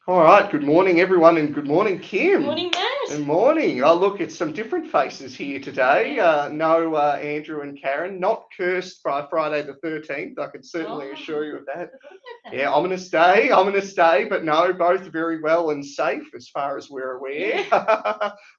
All right, good morning, everyone, and good morning, Kim. Morning, Good Matt. morning. Oh, look, it's some different faces here today. No Andrew and Karen, not cursed by Friday the 13th. I can certainly assure you of that. Forgot about that. Yeah, ominous day, but no, both very well and safe as far as we're aware.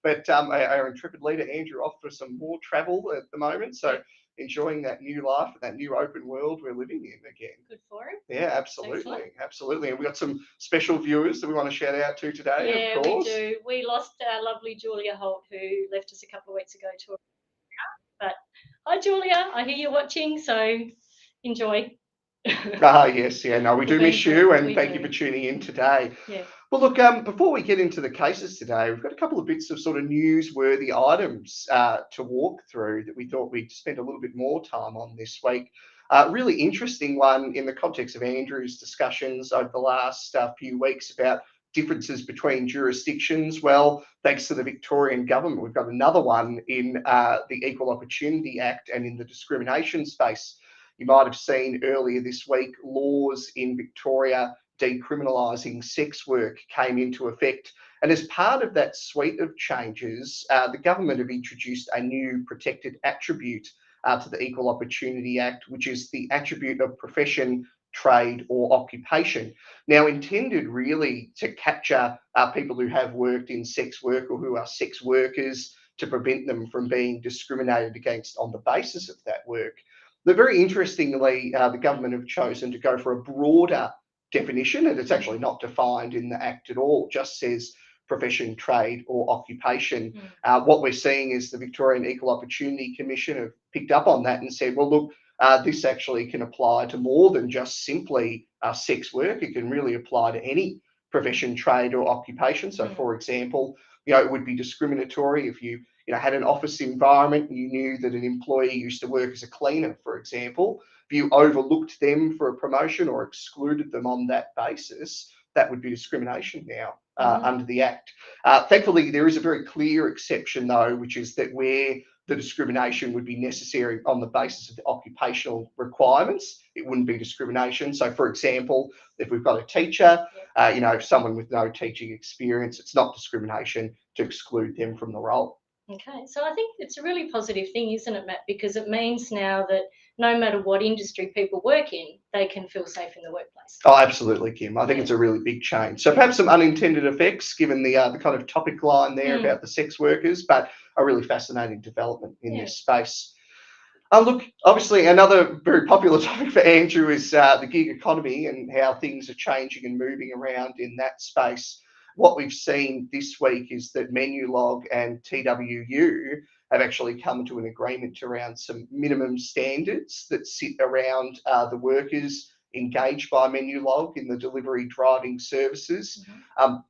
But our intrepid leader, Andrew, off for some more travel at the moment. So enjoying that new life, that new open world we're living in again. Good for him. Yeah, absolutely. And we've got some special viewers that we want to shout out to today, Yeah, of course. we do. We lost our lovely Julia Holt, who left us a couple of weeks ago to. But hi, Julia. I hear you're watching, so enjoy. Yes, yeah, no, we We'll do be in miss you, touch. and We thank you do. for tuning in today. Yeah. Well, look, before we get into the cases today, we've got a couple of bits of sort of newsworthy items to walk through that we thought we'd spend a little bit more time on this week. Really interesting one in the context of Andrew's discussions over the last few weeks about differences between jurisdictions. Well, thanks to the Victorian government, we've got another one in the Equal Opportunity Act and in the discrimination space. You might have seen earlier this week laws in Victoria decriminalising sex work came into effect. And as part of that suite of changes, the government have introduced a new protected attribute to the Equal Opportunity Act, which is the attribute of profession, trade, or occupation. Now, intended really to capture people who have worked in sex work or who are sex workers to prevent them from being discriminated against on the basis of that work. But very interestingly, the government have chosen to go for a broader definition, and it's actually not defined in the Act at all, it just says profession, trade, or occupation. What we're seeing is the Victorian Equal Opportunity Commission have picked up on that and said, well, look, this actually can apply to more than just simply sex work. It can really apply to any profession, trade, or occupation. So, for example, it would be discriminatory if you had an office environment and you knew that an employee used to work as a cleaner, for example. If you overlooked them for a promotion or excluded them on that basis, that would be discrimination now under the Act. Thankfully, there is a very clear exception, though, which is that where the discrimination would be necessary on the basis of the occupational requirements, it wouldn't be discrimination. So, for example, if we've got a teacher, someone with no teaching experience, it's not discrimination to exclude them from the role. Okay, so I think it's a really positive thing, isn't it, Matt? Because it means now that no matter what industry people work in, they can feel safe in the workplace. Oh, absolutely, Kim. I think it's a really big change. So perhaps some unintended effects, given the kind of topic line there about the sex workers, but a really fascinating development in this space. Look, obviously, another very popular topic for Andrew is the gig economy and how things are changing and moving around in that space. What we've seen this week is that Menulog and TWU have actually come to an agreement around some minimum standards that sit around the workers engaged by Menulog in the delivery driving services.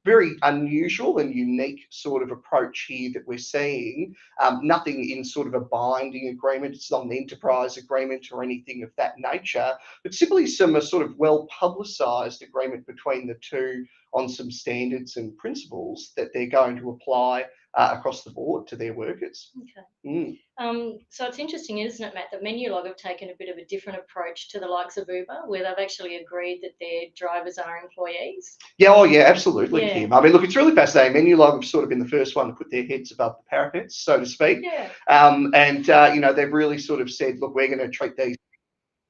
Very unusual and unique sort of approach here that we're seeing. Nothing in sort of a binding agreement. It's not an enterprise agreement or anything of that nature, but simply some sort of well publicised agreement between the two on some standards and principles that they're going to apply across the board to their workers. Okay. So it's interesting, isn't it, Matt, that Menulog have taken a bit of a different approach to the likes of Uber, where they've actually agreed that their drivers are employees. Yeah, absolutely, Kim. I mean, look, it's really fascinating. Menulog have sort of been the first one to put their heads above the parapets, so to speak. They've really sort of said, look, we're going to treat these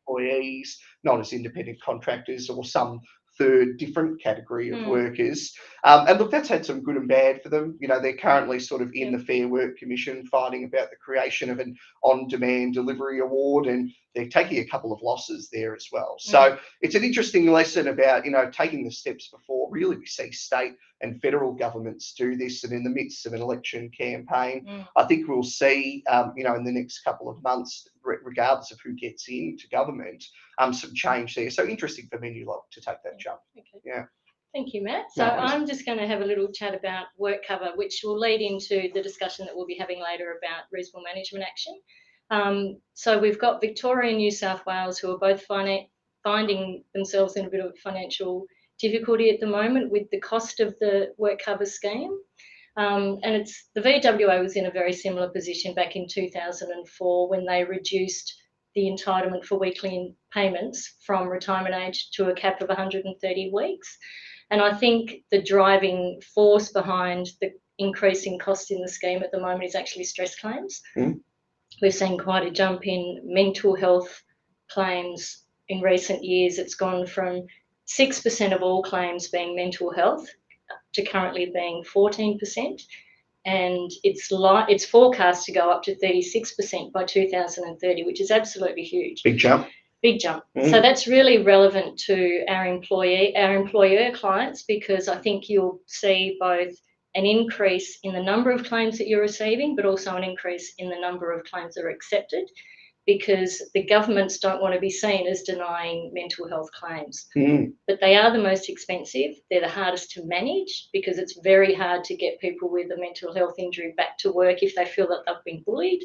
employees not as independent contractors or some third different category of workers. And look, that's had some good and bad for them. They're currently sort of in the Fair Work Commission fighting about the creation of an on-demand delivery award, and they're taking a couple of losses there as well. So it's an interesting lesson about, taking the steps before. Really, we see state and federal governments do this, and in the midst of an election campaign, I think we'll see, in the next couple of months, regardless of who gets into government, some change there. So interesting for Menulog to take that jump. Okay. Yeah. Thank you, Matt. So I'm just going to have a little chat about work cover, which will lead into the discussion that we'll be having later about reasonable management action. So we've got Victoria and New South Wales, who are both finding themselves in a bit of financial difficulty at the moment with the cost of the work cover scheme. And the VWA was in a very similar position back in 2004 when they reduced the entitlement for weekly payments from retirement age to a cap of 130 weeks. And I think the driving force behind the increasing cost in the scheme at the moment is actually stress claims. We've seen quite a jump in mental health claims in recent years. It's gone from 6% of all claims being mental health to currently being 14%. And it's forecast to go up to 36% by 2030, which is absolutely huge. Big jump. Big jump. So that's really relevant to our employer clients, because I think you'll see both an increase in the number of claims that you're receiving, but also an increase in the number of claims that are accepted, because the governments don't want to be seen as denying mental health claims. But they are the most expensive. They're the hardest to manage, because it's very hard to get people with a mental health injury back to work if they feel that they've been bullied.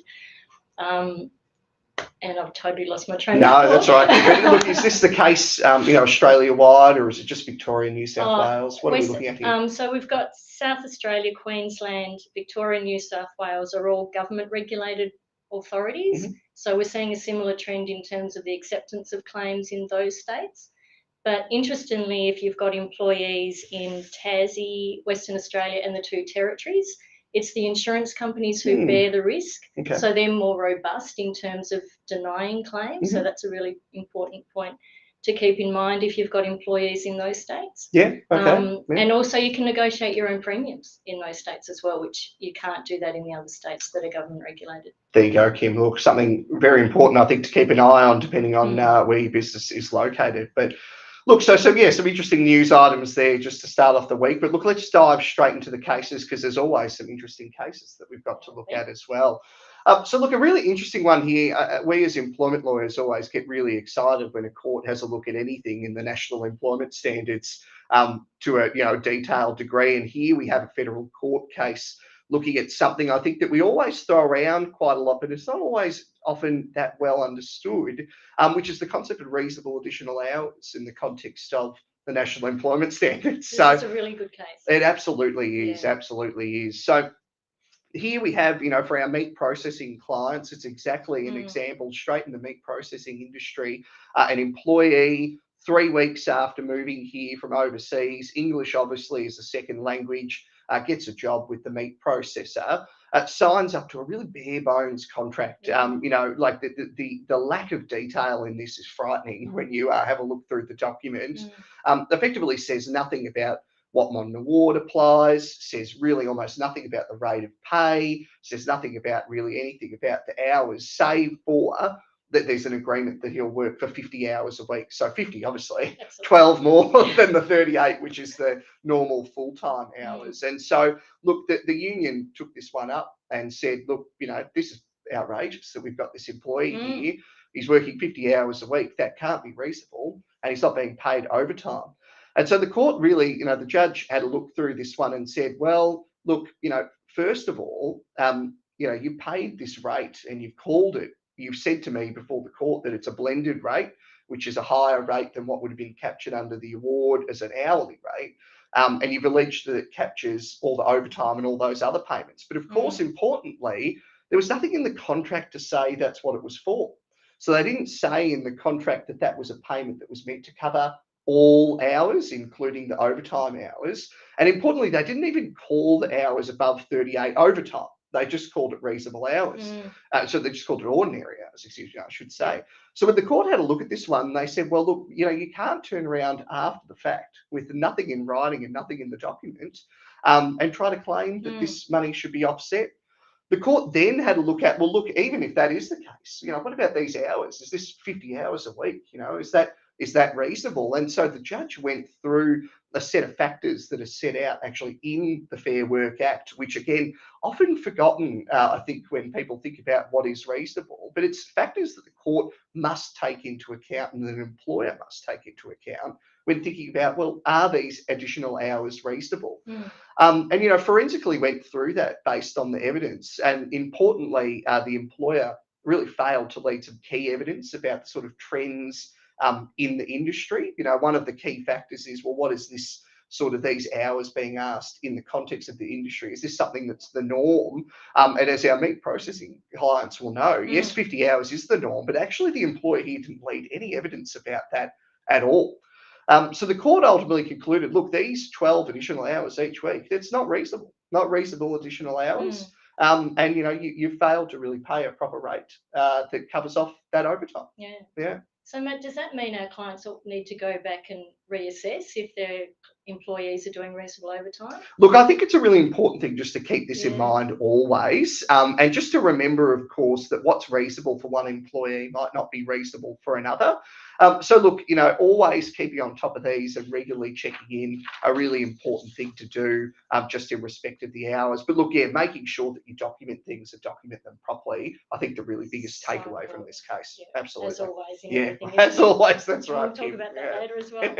And I've totally lost my train of thought. No, that's right. Look, is this the case, Australia-wide, or is it just Victoria, New South Wales? What are we looking at here? So we've got South Australia, Queensland, Victoria, New South Wales are all government-regulated authorities. So we're seeing a similar trend in terms of the acceptance of claims in those states. But interestingly, if you've got employees in Tassie, Western Australia and the 2 territories, it's the insurance companies who bear the risk. So they're more robust in terms of denying claims. So that's a really important point to keep in mind if you've got employees in those states. And also you can negotiate your own premiums in those states as well, which you can't do that in the other states that are government regulated. There you go, Kim. Look, something very important, I think, to keep an eye on, depending on where your business is located. But look, so yeah, some interesting news items there just to start off the week. But look, let's dive straight into the cases, because there's always some interesting cases that we've got to look at as well. So look, a really interesting one here. We as employment lawyers always get really excited when a court has a look at anything in the national employment standards to a detailed degree. And here we have a federal court case looking at something I think that we always throw around quite a lot, but it's not always often that well understood, which is the concept of reasonable additional hours in the context of the national employment standards. So it's a really good case. It absolutely is, absolutely is. So here we have, for our meat processing clients, it's exactly an example straight in the meat processing industry. An employee, 3 weeks after moving here from overseas, English obviously is a second language, gets a job with the meat processor, signs up to a really bare bones contract. Like the lack of detail in this is frightening when you have a look through the document. Effectively says nothing about what modern award applies, says really almost nothing about the rate of pay, says nothing about really anything about the hours, save for that there's an agreement that he'll work for 50 hours a week. So 50, obviously, 12 more than the 38, which is the normal full-time hours. And so, look, the union took this one up and said, look, this is outrageous that we've got this employee here. He's working 50 hours a week. That can't be reasonable. And he's not being paid overtime. And so the court really, the judge had a look through this one and said, well, look, first of all, you paid this rate and you've called it. You've said to me before the court that it's a blended rate, which is a higher rate than what would have been captured under the award as an hourly rate. And you've alleged that it captures all the overtime and all those other payments. But of course, importantly, there was nothing in the contract to say that's what it was for. So they didn't say in the contract that that was a payment that was meant to cover all hours, including the overtime hours. And importantly, they didn't even call the hours above 38 overtime. They just called it reasonable hours. So they just called it ordinary hours, I should say. So when the court had a look at this one, they said, well, look, you can't turn around after the fact with nothing in writing and nothing in the document and try to claim that this money should be offset. The court then had a look at, well, look, even if that is the case, what about these hours? Is this 50 hours a week? Is that reasonable? And so the judge went through a set of factors that are set out actually in the Fair Work Act, which again, often forgotten, I think, when people think about what is reasonable, but it's factors that the court must take into account and that an employer must take into account when thinking about, well, are these additional hours reasonable? And, forensically went through that based on the evidence. And importantly, the employer really failed to lead some key evidence about the sort of trends in the industry. One of the key factors is, well, what is this sort of these hours being asked in the context of the industry? Is this something that's the norm? And as our meat processing clients will know, yes, 50 hours is the norm, but actually the employer here didn't lead any evidence about that at all. So the court ultimately concluded, look, these 12 additional hours each week, it's not reasonable additional hours. And you failed to really pay a proper rate that covers off that overtime. Yeah. So Matt, does that mean our clients need to go back and reassess if their employees are doing reasonable overtime? Look, I think it's a really important thing just to keep this in mind always, and just to remember, of course, that what's reasonable for one employee might not be reasonable for another. So look, always keeping on top of these and regularly checking in, a really important thing to do, just in respect of the hours. But look, making sure that you document things and document them properly, I think the really biggest takeaway from this case. Absolutely. As always. As always, that's right. We'll talk about that later as well.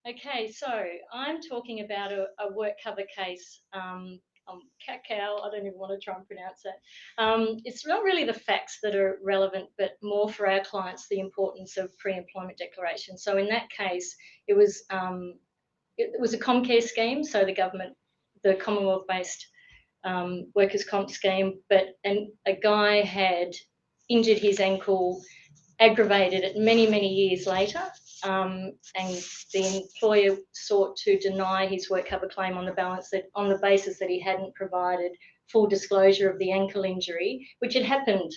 Okay, so I'm talking about a work cover case. Cacao, I don't even want to try and pronounce that. It's not really the facts that are relevant, but more for our clients, the importance of pre-employment declaration. So in that case, it was a Comcare scheme, so the Commonwealth-based workers' comp scheme, but a guy had injured his ankle, aggravated it many, many years later, and the employer sought to deny his work cover claim on the basis that he hadn't provided full disclosure of the ankle injury, which had happened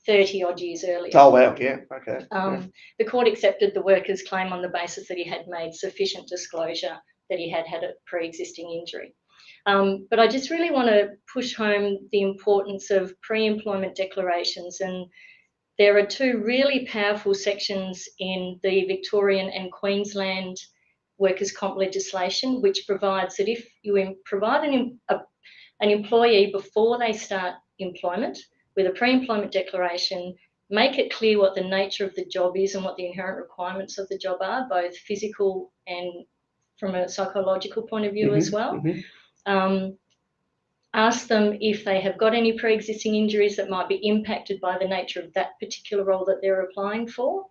30 odd years earlier. Oh wow, yeah, okay. The court accepted the worker's claim on the basis that he had made sufficient disclosure that he had a pre-existing injury. But I just really want to push home the importance of pre-employment declarations, and there are two really powerful sections in the Victorian and Queensland workers' comp legislation, which provides that if you provide an employee before they start employment with a pre-employment declaration, make it clear what the nature of the job is and what the inherent requirements of the job are, both physical and from a psychological point of view as well. Ask them if they have got any pre-existing injuries that might be impacted by the nature of that particular role that they're applying for.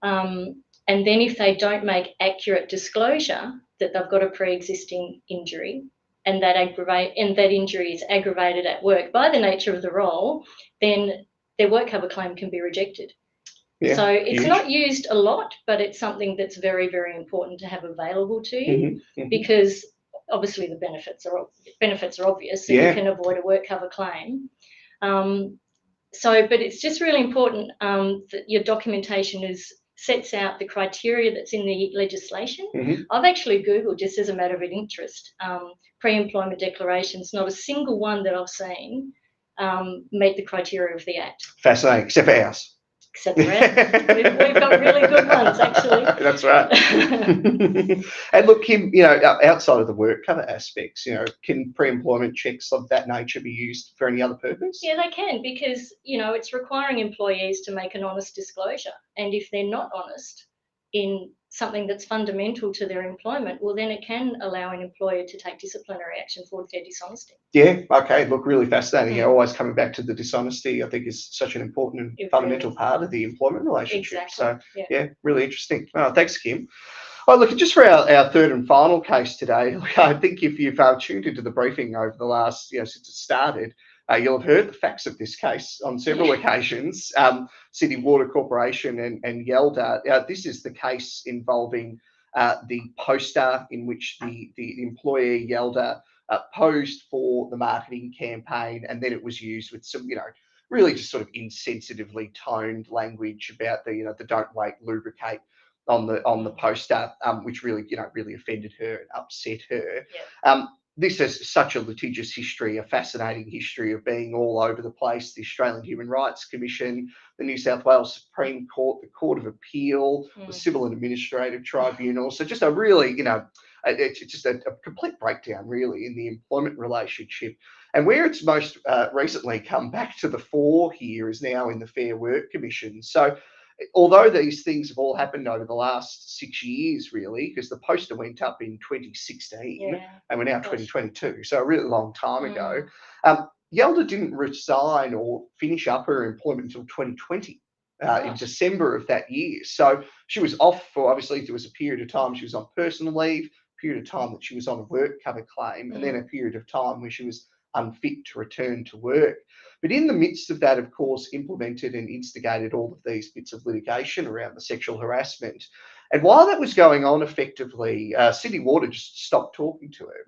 And then if they don't make accurate disclosure that they've got a pre-existing injury and that injury is aggravated at work by the nature of the role, then their work cover claim can be rejected. So it's not used a lot, but it's something that's very, very important to have available to you, because obviously the benefits are obvious, so you can avoid a work cover claim. But it's just really important that your documentation sets out the criteria that's in the legislation. I've actually Googled, just as a matter of interest, pre-employment declarations. Not a single one that I've seen meet the criteria of the Act. Fascinating, except for ours. Except for ours. We've got really good ones, actually. That's right. And look, Kim, outside of the work cover aspects, can pre-employment checks of that nature be used for any other purpose? Yeah, they can, because, it's requiring employees to make an honest disclosure. And if they're not honest in something that's fundamental to their employment, well, then it can allow an employer to take disciplinary action for their dishonesty. Yeah, okay, look, really fascinating. Always coming back to the dishonesty, I think, is such an important and fundamental part of the employment relationship. Exactly. So, really interesting. Oh, thanks, Kim. Oh, look, just for our third and final case today, I think if you've tuned into the briefing over the last, since it started, you'll have heard the facts of this case on several occasions. City Water Corporation and Yelda. This is the case involving the poster in which the employer Yelda posed for the marketing campaign, and then it was used with some, really just sort of insensitively toned language about the don't wait, lubricate on the poster, which really really offended her and upset her. This has such a litigious history, a fascinating history of being all over the place. The Australian Human Rights Commission, the New South Wales Supreme Court, the Court of Appeal, the Civil and Administrative Tribunal. So just a really, it's just a complete breakdown really in the employment relationship. And where it's most recently come back to the fore here is now in the Fair Work Commission. So although these things have all happened over the last 6 years, really, because the poster went up in 2016 and we're now 2022, so a really long time ago, Yelda didn't resign or finish up her employment until 2020, in December of that year. So she was off for, obviously, there was a period of time she was on personal leave, period of time that she was on a work cover claim, and then a period of time where she was unfit to return to work. But in the midst of that, of course, implemented and instigated all of these bits of litigation around the sexual harassment. And while that was going on, effectively, Sydney Water just stopped talking to her.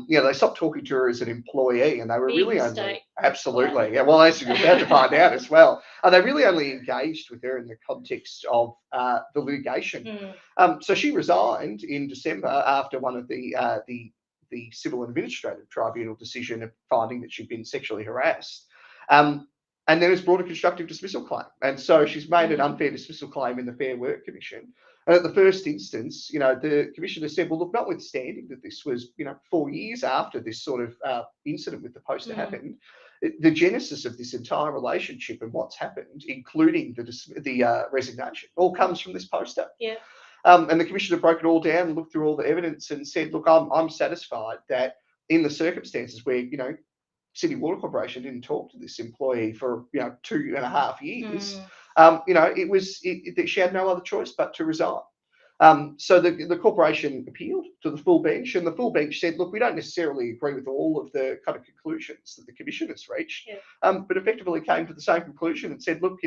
They stopped talking to her as an employee, and they were really only absolutely, yeah. Well, as you're about to find out as well, they really only engaged with her in the context of the litigation. So she resigned in December after one of the Civil and Administrative Tribunal decision of finding that she'd been sexually harassed. And then it's brought a constructive dismissal claim. And so she's made an unfair dismissal claim in the Fair Work Commission. And at the first instance, the commissioner said, well, look, notwithstanding that this was, 4 years after this sort of incident with the poster happened, the genesis of this entire relationship and what's happened, including the resignation, all comes from this poster. Yeah. And the commissioner broke it all down and looked through all the evidence and said, look, I'm satisfied that in the circumstances where, Sydney Water Corporation didn't talk to this employee for 2.5 years. That she had no other choice but to resign. So the corporation appealed to the full bench, and the full bench said, look, we don't necessarily agree with all of the kind of conclusions that the commission has reached, but effectively came to the same conclusion and said, look,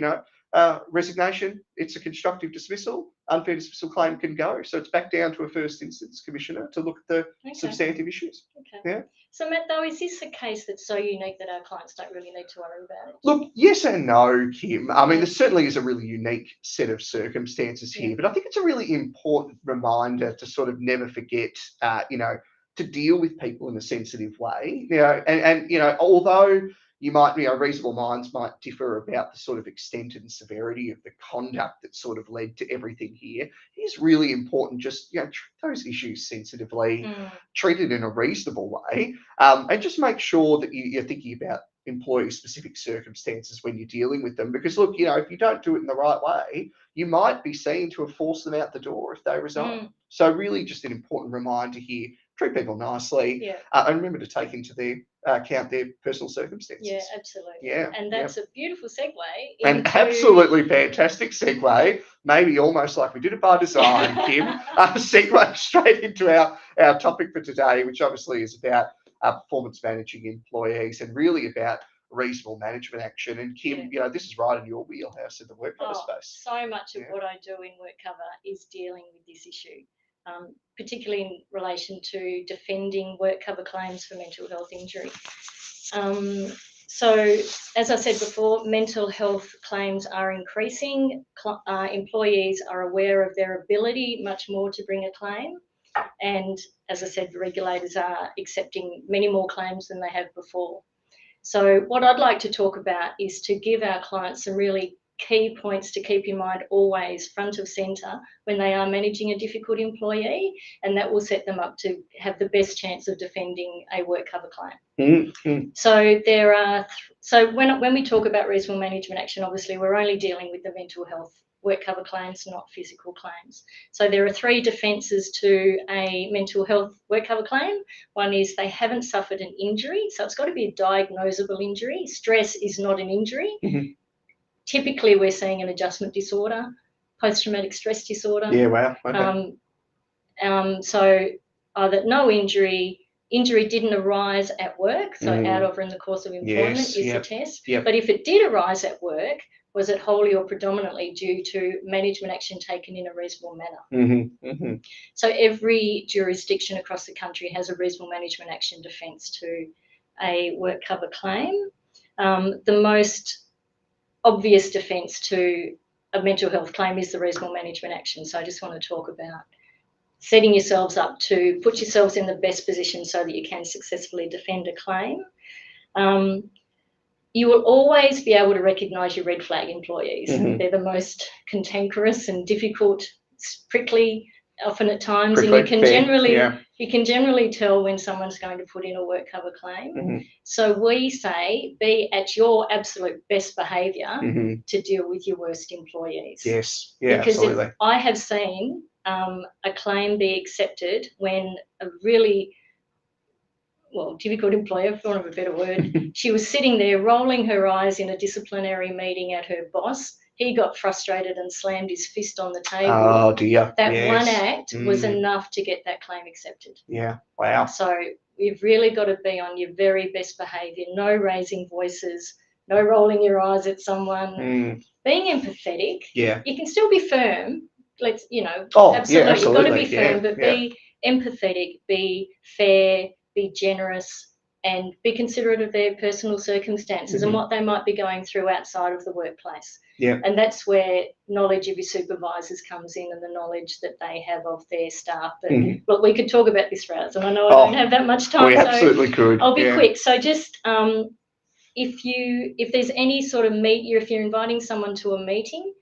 resignation, it's a constructive dismissal, unfair dismissal claim can go. So it's back down to a first instance commissioner to look at the substantive issues. Okay. Yeah. So Matt, though, is this a case that's so unique that our clients don't really need to worry about it? Look, yes and no, Kim. I mean, there certainly is a really unique set of circumstances here, but I think it's a really important reminder to sort of never forget, to deal with people in a sensitive way. Although you might, reasonable minds might differ about the sort of extent and severity of the conduct that sort of led to everything here. It is really important just, treat those issues sensitively, treat it in a reasonable way, and just make sure that you're thinking about employee-specific circumstances when you're dealing with them. Because, look, if you don't do it in the right way, you might be seen to have forced them out the door if they resign. So really just an important reminder here, treat people nicely, and remember to take into their account their personal circumstances. Yeah, absolutely. Yeah. And that's a beautiful segue. An absolutely fantastic segue, maybe almost like we did it by design, Kim. Segue straight into our topic for today, which obviously is about performance managing employees and really about reasonable management action. And Kim, this is right in your wheelhouse in the work cover space. So much of what I do in work cover is dealing with this issue. Particularly in relation to defending work cover claims for mental health injury. So, as I said before, mental health claims are increasing. Employees are aware of their ability much more to bring a claim. And as I said, regulators are accepting many more claims than they have before. So what I'd like to talk about is to give our clients some really key points to keep in mind always front of centre when they are managing a difficult employee, and that will set them up to have the best chance of defending a work cover claim. So when we talk about reasonable management action, obviously we're only dealing with the mental health work cover claims, not physical claims. So there are 3 defences to a mental health work cover claim. One is they haven't suffered an injury, so it's got to be a diagnosable injury. Stress is not an injury. Typically, we're seeing an adjustment disorder, post-traumatic stress disorder. Yeah, wow. Okay. So either no injury didn't arise at work, so out of or in the course of employment is the test. But if it did arise at work, was it wholly or predominantly due to management action taken in a reasonable manner? So every jurisdiction across the country has a reasonable management action defence to a work cover claim. The most obvious defence to a mental health claim is the reasonable management action. So I just want to talk about setting yourselves up to put yourselves in the best position so that you can successfully defend a claim. You will always be able to recognise your red flag employees. They're the most cantankerous and difficult, prickly, often at times, and you can generally tell when someone's going to put in a work cover claim. So we say be at your absolute best behaviour to deal with your worst employees. Yes, yeah, because absolutely. I have seen a claim be accepted when a really difficult employer, for want of a better word, she was sitting there rolling her eyes in a disciplinary meeting at her boss. He got frustrated and slammed his fist on the table. Oh, dear. That one act was enough to get that claim accepted. Yeah, wow. So you've really got to be on your very best behaviour. No raising voices, no rolling your eyes at someone. Being empathetic. Yeah. You can still be firm, let's, Oh, absolutely, yeah, absolutely. You've got to be firm, Yeah, but be empathetic, be fair, be generous, and be considerate of their personal circumstances and what they might be going through outside of the workplace. Yeah. And that's where knowledge of your supervisors comes in, and the knowledge that they have of their staff. But look, we could talk about this for hours, and I know I don't have that much time. We absolutely could. I'll be quick. So just if there's any sort of if you're inviting someone to a meeting,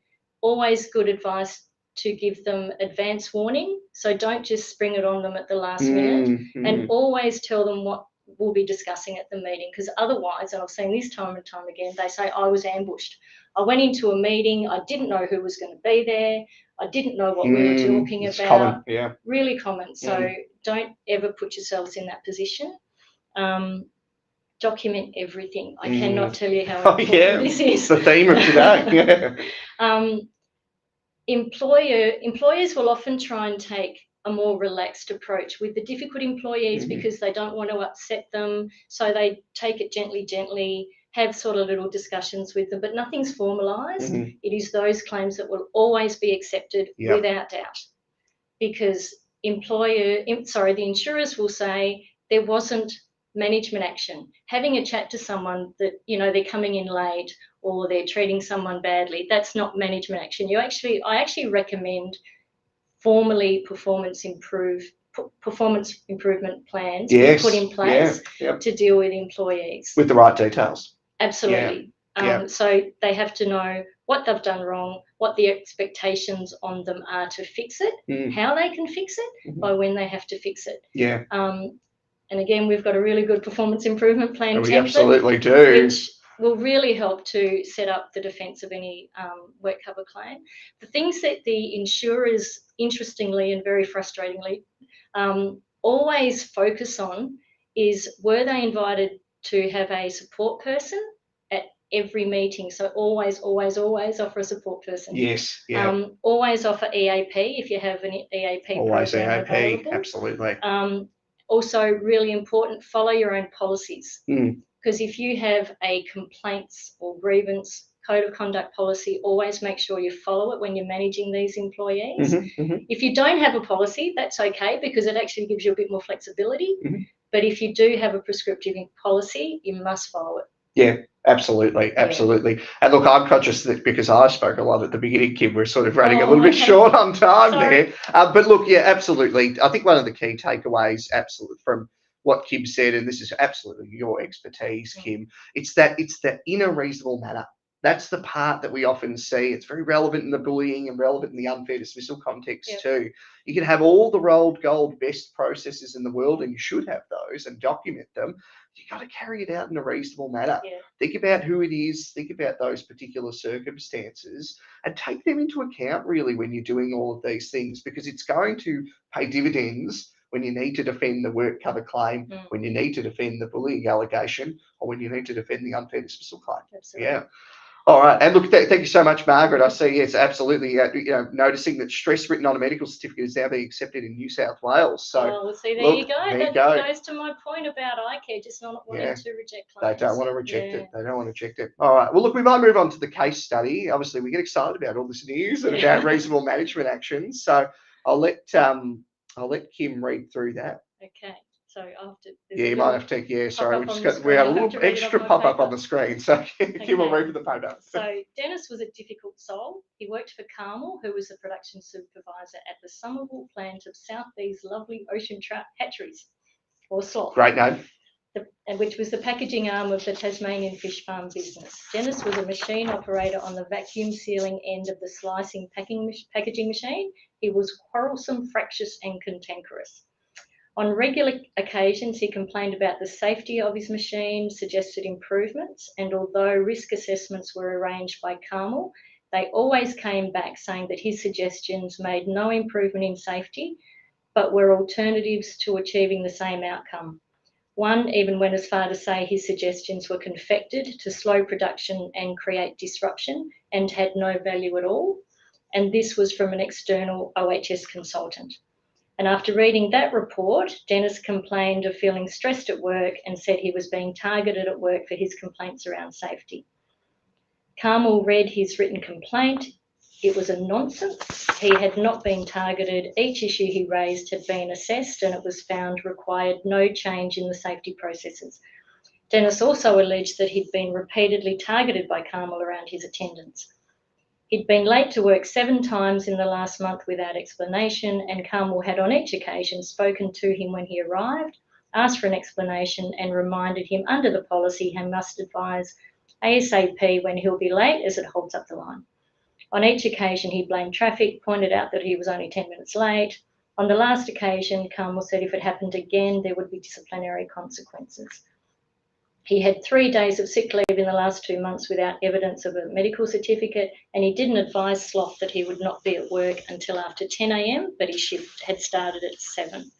always good advice to give them advance warning. So don't just spring it on them at the last minute, and always tell them what we'll be discussing at the meeting, because otherwise, and I've seen this time and time again, they say, I was ambushed. I went into a meeting, I didn't know who was going to be there, I didn't know what we were talking about. Common. Yeah. Really common. So don't ever put yourselves in that position. Document everything. I cannot tell you how important this is. It's the theme of today. Employers will often try and take a more relaxed approach with the difficult employees because they don't want to upset them. So they take it gently, have sort of little discussions with them, but nothing's formalised. It is those claims that will always be accepted without doubt, because the insurers will say there wasn't management action. Having a chat to someone that, they're coming in late or they're treating someone badly, that's not management action. I actually recommend formally performance improvement plans be put in place to deal with employees. With the right details. Absolutely. So they have to know what they've done wrong, what the expectations on them are to fix it, how they can fix it, by when they have to fix it. Yeah. And again, we've got a really good performance improvement plan template. We absolutely do. Which will really help to set up the defence of any work cover claim. The things that the insurers, interestingly and very frustratingly, always focus on is, were they invited to have a support person at every meeting? So always offer a support person. Yes. Yeah. Always offer EAP if you have an EAP always program EAP. available. Absolutely. Also, really important, follow your own policies. Because if you have a complaints or grievance code of conduct policy, always make sure you follow it when you're managing these employees. If you don't have a policy, that's okay, because it actually gives you a bit more flexibility. But if you do have a prescriptive policy, you must follow it. Yeah, absolutely. And look, I'm conscious that because I spoke a lot at the beginning, Kim, we're sort of running a little bit short on time there. But look, yeah, absolutely. I think one of the key takeaways, absolutely, from what Kim said, and this is absolutely your expertise, Kim, it's the inner reasonable matter. That's the part that we often see. It's very relevant in the bullying and relevant in the unfair dismissal context too. You can have all the rolled gold best processes in the world, and you should have those and document them. You got to carry it out in a reasonable manner. Think about who it is, think about those particular circumstances, and take them into account really when you're doing all of these things, because it's going to pay dividends when you need to defend the work cover claim, when you need to defend the bullying allegation, or when you need to defend the unfair dismissal claim. Absolutely. Yeah. All right. And look, thank you so much, Margaret. I see, yes, absolutely, noticing that stress written on a medical certificate is now being accepted in New South Wales. So, well, see, there you go. That goes to my point about iCare just not wanting to reject claims. They don't want to reject it. They don't want to reject it. All right. Well, look, we might move on to the case study. Obviously, we get excited about all this news and about reasonable management actions. So I'll let Kim read through that. Okay. So after you might have to. Sorry, we have a little extra pop-up on the screen. So Kim will read the paper. So Dennis was a difficult soul. He worked for Carmel, who was the production supervisor at the Somerville plant of South Bee's lovely ocean trout hatcheries, or sloth. Great name. Which was the packaging arm of the Tasmanian fish farm business. Dennis was a machine operator on the vacuum sealing end of the slicing packaging machine. He was quarrelsome, fractious and cantankerous. On regular occasions, he complained about the safety of his machine, suggested improvements, and although risk assessments were arranged by Carmel, they always came back saying that his suggestions made no improvement in safety, but were alternatives to achieving the same outcome. One even went as far to say his suggestions were confected to slow production and create disruption and had no value at all. And this was from an external OHS consultant. And after reading that report, Dennis complained of feeling stressed at work and said he was being targeted at work for his complaints around safety. Carmel read his written complaint. it was a nonsense. He had not been targeted. Each issue he raised had been assessed and it was found required no change in the safety processes. Dennis also alleged that he'd been repeatedly targeted by Carmel around his attendance. He'd been late to work 7 times in the last month without explanation, and Carmel had on each occasion spoken to him when he arrived, asked for an explanation and reminded him under the policy he must advise ASAP when he'll be late as it holds up the line. On each occasion, he blamed traffic, pointed out that he was only 10 minutes late. On the last occasion, Carmel said if it happened again, there would be disciplinary consequences. He had 3 days of sick leave in the last 2 months without evidence of a medical certificate, and he didn't advise Sloth that he would not be at work until after 10 a.m, but his shift had started at 7.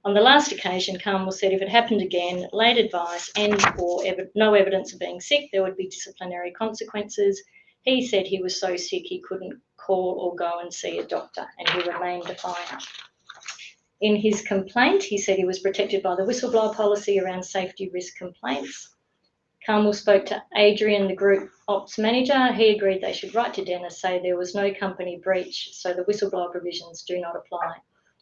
On the last occasion, Carmel said if it happened again, late advice and or no evidence of being sick, there would be disciplinary consequences. He said he was so sick he couldn't call or go and see a doctor, and he remained defiant. In his complaint, he said he was protected by the whistleblower policy around safety risk complaints. Carmel spoke to Adrian, the group ops manager. He agreed they should write to Dennis, say there was no company breach, so the whistleblower provisions do not apply.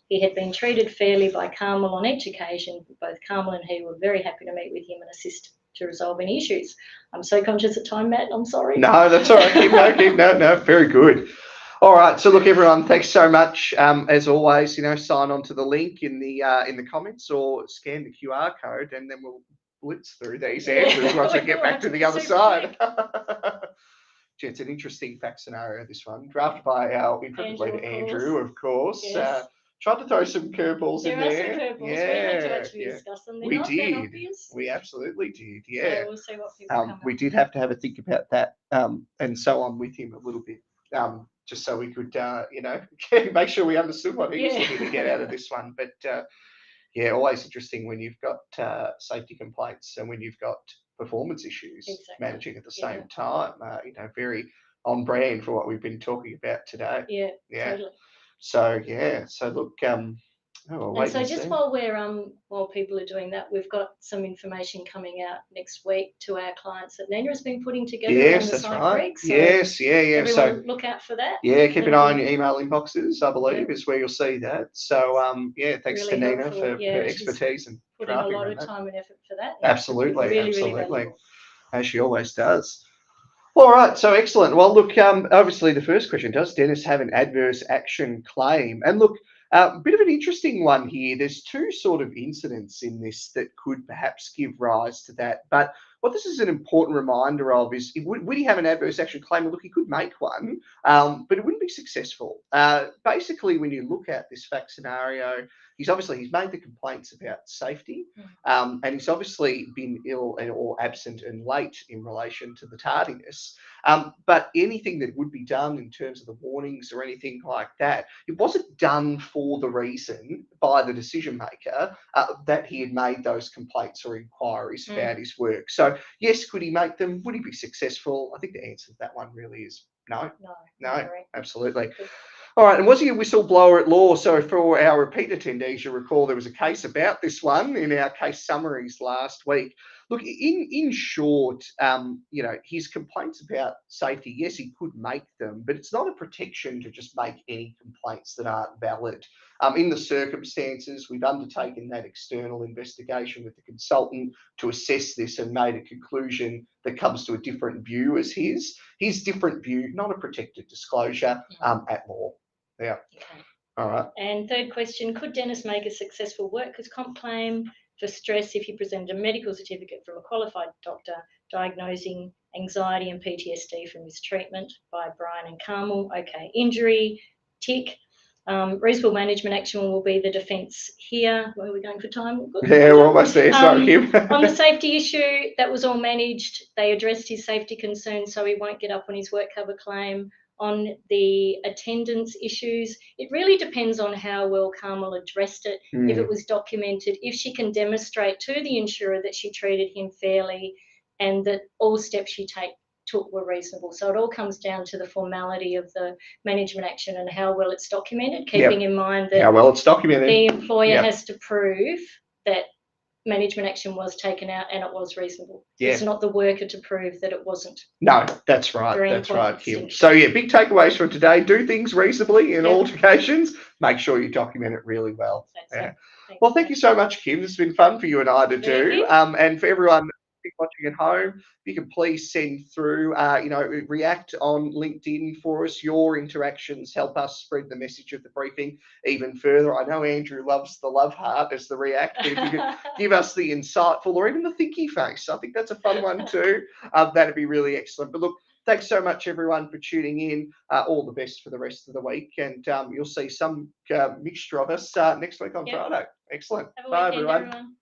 He had been treated fairly by Carmel on each occasion. Both Carmel and he were very happy to meet with him and assist to resolve any issues. I'm so conscious of time, Matt. I'm sorry. No, that's all right. Keep no, very good. All right. So look, everyone, thanks so much. As always, sign on to the link in the comments or scan the QR code, and then we'll blitz through these answers once we get back to the other side. Gee, it's an interesting fact scenario, this one. Drafted by our intrepid leader, Andrew, of course. Yes. Tried to throw some curveballs in there. There are some curveballs. Yeah, we had to actually discuss them. They're not that obvious. We absolutely did, yeah. So we'll see what people come we did have to have a think about that, and so on with him a little bit, just so we could, make sure we understood what he was looking to get out of this one. But, always interesting when you've got safety complaints and when you've got performance issues managing at the same time. Very on brand for what we've been talking about today. Yeah. Totally. So look, so just while people are doing that, we've got some information coming out next week to our clients that Nina has been putting together. Yes, that's right. So everyone so look out for that. Yeah, keep an eye on your email inboxes, I believe, is where you'll see that. So thanks really to Nina helpful. for her expertise and putting a lot of time and effort for that. Absolutely, really as she always does. All right, so excellent. Well, look, obviously the first question, does Dennis have an adverse action claim? And look, a bit of an interesting one here. There's 2 sort of incidents in this that could perhaps give rise to that. But what this is an important reminder of is, would he have an adverse action claim? Look, he could make one, but it wouldn't be successful. Basically, when you look at this fact scenario, he's made the complaints about safety, and he's obviously been ill or absent and late in relation to the tardiness. But anything that would be done in terms of the warnings or anything like that, it wasn't done for the reason by the decision maker that he had made those complaints or inquiries about his work. So yes, could he make them? Would he be successful? I think the answer to that one really is no. No, absolutely. All right, and was he a whistleblower at law? So for our repeat attendees, you'll recall there was a case about this one in our case summaries last week. Look, in short, his complaints about safety, yes, he could make them, but it's not a protection to just make any complaints that aren't valid. In the circumstances, we've undertaken that external investigation with the consultant to assess this and made a conclusion that comes to a different view as his. His different view, not a protected disclosure at law. Yeah. Okay. All right. And third question, could Dennis make a successful workers' comp claim for stress if he presented a medical certificate from a qualified doctor diagnosing anxiety and PTSD from his treatment by Brian and Carmel? Okay. Injury, tick. Reasonable management action will be the defence here. Where are we going for time? Yeah, we're almost there. Sorry, Kim. On the safety issue, that was all managed. They addressed his safety concerns, so he won't get up on his work cover claim. On the attendance issues, it really depends on how well Carmel addressed it, if it was documented, if she can demonstrate to the insurer that she treated him fairly and that all steps she took were reasonable. So it all comes down to the formality of the management action and how well it's documented, keeping in mind that how well it's documented. The employer has to prove that management action was taken out and it was reasonable. Yeah. It's not the worker to prove that it wasn't. No, that's right. Very That's important right, Kim. distinction. So yeah, big takeaways from today. Do things reasonably in Yeah. all occasions. Make sure you document it really well. That's Yeah. it. Thanks, Well, thank you so much, Kim. This has been fun for you and I to Thank do. you. And for everyone watching at home, you can please send through, react on LinkedIn for us. Your interactions help us spread the message of the briefing even further. I know Andrew loves the love heart as the react, but if you could give us the insightful or even the thinky face, I think that's a fun one too. That'd be really excellent. But look, thanks so much, everyone, for tuning in. All the best for the rest of the week. And you'll see some mixture of us next week on Friday. Excellent. Have a Bye, weekend, everyone. everyone.